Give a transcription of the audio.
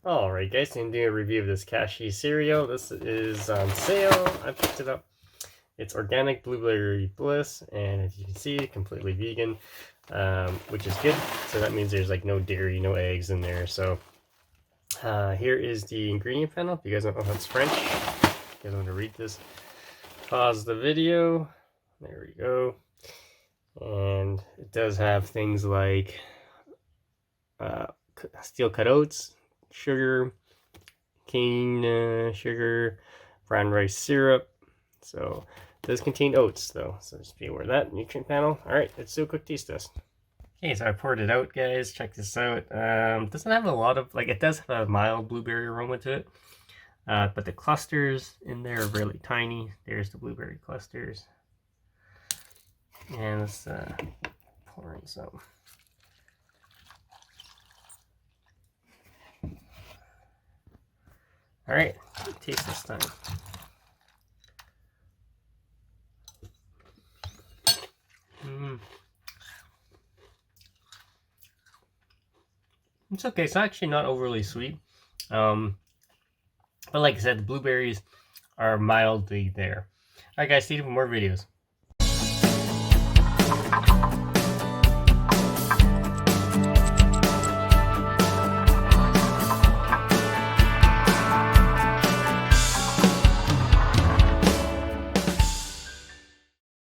Alright guys, I'm doing a review of this Kashi cereal. This is on sale. I picked it up. It's organic blueberry bliss, and as you can see, completely vegan, which is good. So that means there's like no dairy, no eggs in there. So here is the ingredient panel. If you guys don't know how it's French, if you guys want to read this, pause the video. There we go. And it does have things like steel cut oats, sugar, cane sugar, brown rice syrup. So it does contain oats though, so just be aware of that. Nutrient panel. Alright, let's do a quick taste test. Okay, so I poured it out, guys. Check this out. Doesn't have a lot of, like, it does have a mild blueberry aroma to it. But the clusters in there are really tiny. There's the blueberry clusters. And let's pour in some. Alright, taste this time. It's okay, it's actually not overly sweet. But like I said, the blueberries are mildly there. Alright guys, stay tuned for more videos.